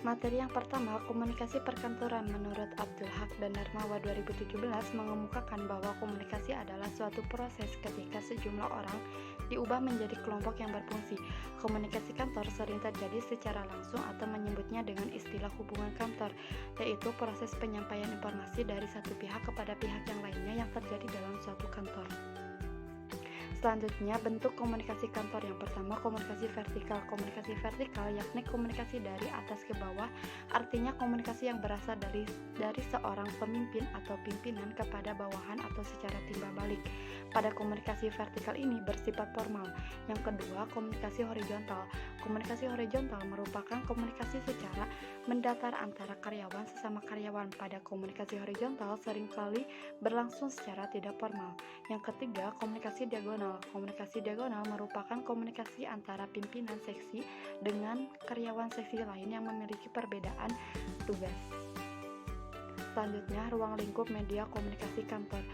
Materi yang pertama, komunikasi perkantoran. Menurut Abdul Haq dan Darmawa 2017 mengemukakan bahwa komunikasi adalah suatu proses ketika sejumlah orang diubah menjadi kelompok yang berfungsi. Komunikasi kantor sering terjadi secara langsung atau menyebutnya dengan istilah hubungan kantor, yaitu proses penyampaian informasi dari satu pihak kepada pihak yang lainnya yang terjadi dalam suatu kantor. Selanjutnya, bentuk komunikasi kantor. Yang pertama, komunikasi vertikal. Komunikasi vertikal yakni komunikasi dari atas ke bawah, artinya komunikasi yang berasal dari seorang pemimpin atau pimpinan kepada bawahan atau secara timbal balik. Pada komunikasi vertikal ini bersifat formal. Yang kedua, komunikasi horizontal. Komunikasi horizontal merupakan komunikasi secara mendatar antara karyawan sesama karyawan. Pada komunikasi horizontal seringkali berlangsung secara tidak formal. Yang ketiga, komunikasi diagonal. Komunikasi diagonal merupakan komunikasi antara pimpinan seksi dengan karyawan seksi lain yang memiliki perbedaan tugas. Selanjutnya, ruang lingkup media komunikasi kantor.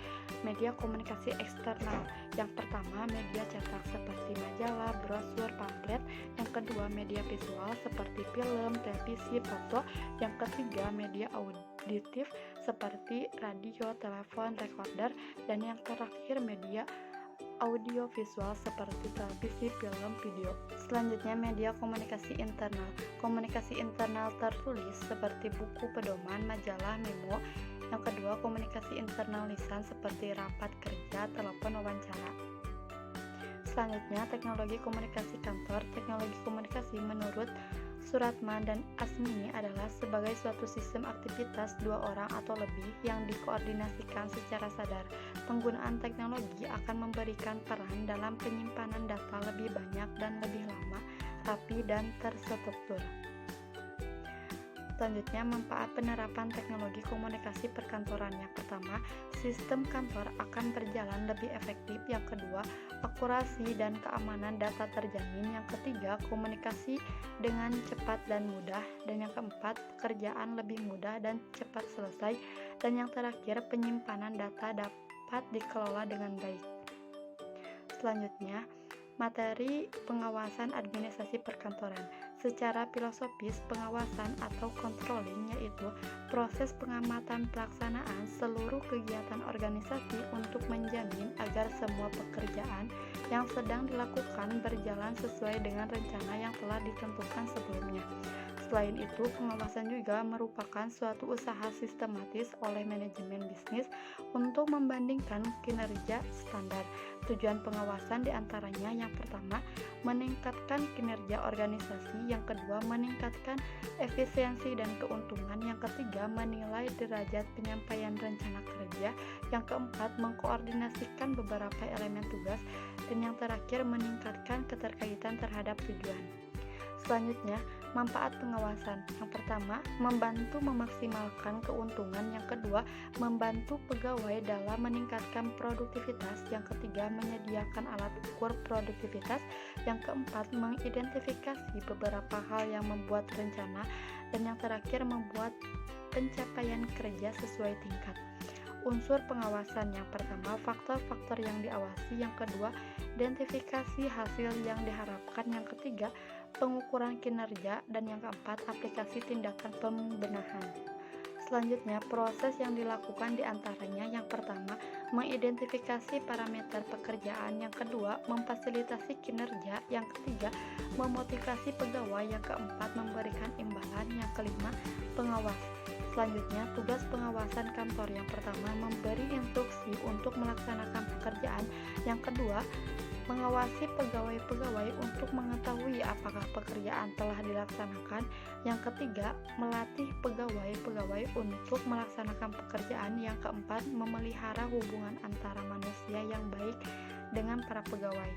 Media komunikasi eksternal. Yang pertama, media cetak seperti majalah, brosur, pamflet. Yang kedua, media visual seperti film, televisi, foto. Yang ketiga, media auditif seperti radio, telepon, recorder. Dan yang terakhir, media audio visual seperti televisi, film, video. Selanjutnya, media komunikasi internal. Komunikasi internal tertulis seperti buku pedoman, majalah, memo. Yang kedua, komunikasi internal lisan seperti rapat kerja, telepon, wawancara. Selanjutnya, teknologi komunikasi kantor. Teknologi komunikasi menurut Suratman dan Asmini adalah sebagai suatu sistem aktivitas dua orang atau lebih yang dikoordinasikan secara sadar. Penggunaan teknologi akan memberikan peran dalam penyimpanan data lebih banyak dan lebih lama, rapi, dan terstruktur. Selanjutnya, manfaat penerapan teknologi komunikasi perkantoran. Yang pertama, sistem kantor akan berjalan lebih efektif. Yang kedua, akurasi dan keamanan data terjamin. Yang ketiga, komunikasi dengan cepat dan mudah. Dan yang keempat, pekerjaan lebih mudah dan cepat selesai. Dan yang terakhir, penyimpanan data dapat dikelola dengan baik. Selanjutnya, materi pengawasan administrasi perkantoran. Secara filosofis, pengawasan atau controlling yaitu proses pengamatan pelaksanaan seluruh kegiatan organisasi untuk menjamin agar semua pekerjaan yang sedang dilakukan berjalan sesuai dengan rencana yang telah ditentukan sebelumnya. Selain itu, pengawasan juga merupakan suatu usaha sistematis oleh manajemen bisnis untuk membandingkan kinerja standar. Tujuan pengawasan diantaranya yang pertama, meningkatkan kinerja organisasi, yang kedua, meningkatkan efisiensi dan keuntungan, yang ketiga, menilai derajat penyampaian rencana kerja, yang keempat, mengkoordinasikan beberapa elemen tugas, dan yang terakhir, meningkatkan keterkaitan terhadap tujuan. Selanjutnya, manfaat pengawasan. Yang pertama, membantu memaksimalkan keuntungan. Yang kedua, membantu pegawai dalam meningkatkan produktivitas. Yang ketiga, menyediakan alat ukur produktivitas. Yang keempat, mengidentifikasi beberapa hal yang membuat rencana. Dan yang terakhir, membuat pencapaian kerja sesuai tingkat. Unsur pengawasan. Yang pertama, faktor-faktor yang diawasi. Yang kedua, identifikasi hasil yang diharapkan. Yang ketiga, pengukuran kinerja, dan yang keempat, aplikasi tindakan pembenahan. Selanjutnya, proses yang dilakukan diantaranya yang pertama, mengidentifikasi parameter pekerjaan, yang kedua, memfasilitasi kinerja, yang ketiga, memotivasi pegawai, yang keempat, memberikan imbalan, yang kelima, pengawas. Selanjutnya, tugas pengawasan kantor. Yang pertama, memberi instruksi untuk melaksanakan pekerjaan, yang kedua, mengawasi pegawai-pegawai untuk mengetahui apakah pekerjaan telah dilaksanakan. Yang ketiga, melatih pegawai-pegawai untuk melaksanakan pekerjaan. Yang keempat, memelihara hubungan antara manusia yang baik dengan para pegawai.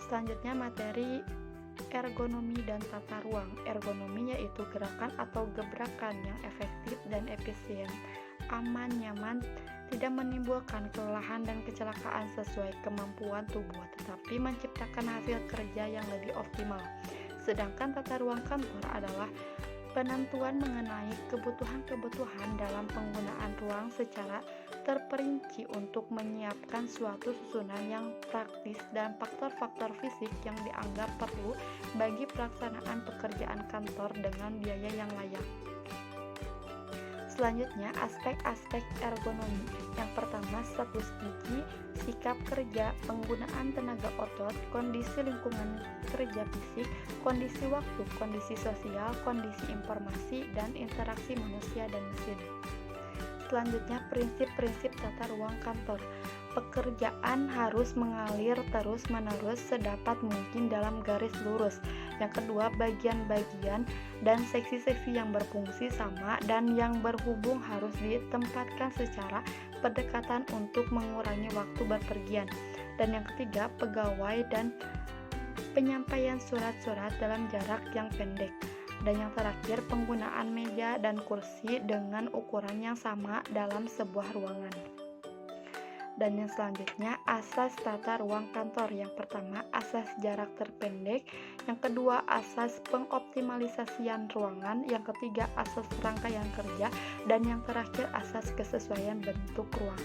Selanjutnya, materi ergonomi dan tata ruang. Ergonomi yaitu gerakan atau gebrakan yang efektif dan efisien, aman, nyaman, tidak menimbulkan kelelahan dan kecelakaan sesuai kemampuan tubuh, tetapi menciptakan hasil kerja yang lebih optimal. Sedangkan tata ruang kantor adalah Penentuan mengenai kebutuhan-kebutuhan dalam penggunaan ruang secara terperinci untuk menyiapkan suatu susunan yang praktis dan faktor-faktor fisik yang dianggap perlu bagi pelaksanaan pekerjaan kantor dengan biaya yang layak. Selanjutnya, aspek-aspek ergonomi. Yang pertama, status gigi, sikap kerja, penggunaan tenaga otot, kondisi lingkungan kerja fisik, kondisi waktu, kondisi sosial, kondisi informasi, dan interaksi manusia dan mesin. Selanjutnya, prinsip-prinsip tata ruang kantor. Pekerjaan harus mengalir terus-menerus sedapat mungkin dalam garis lurus. Yang kedua, bagian-bagian dan seksi-seksi yang berfungsi sama dan yang berhubung harus ditempatkan secara berdekatan untuk mengurangi waktu bepergian. Dan yang ketiga, pegawai dan penyampaian surat-surat dalam jarak yang pendek. Dan yang terakhir, penggunaan meja dan kursi dengan ukuran yang sama dalam sebuah ruangan. Dan yang selanjutnya, asas tata ruang kantor. Yang pertama, asas jarak terpendek. Yang kedua, asas pengoptimalisasian ruangan. Yang ketiga, asas rangkaian kerja. Dan yang terakhir, asas kesesuaian bentuk ruang.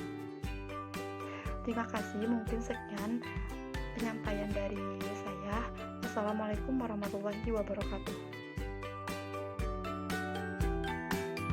Terima kasih, mungkin sekian penyampaian dari saya. Wassalamualaikum warahmatullahi wabarakatuh.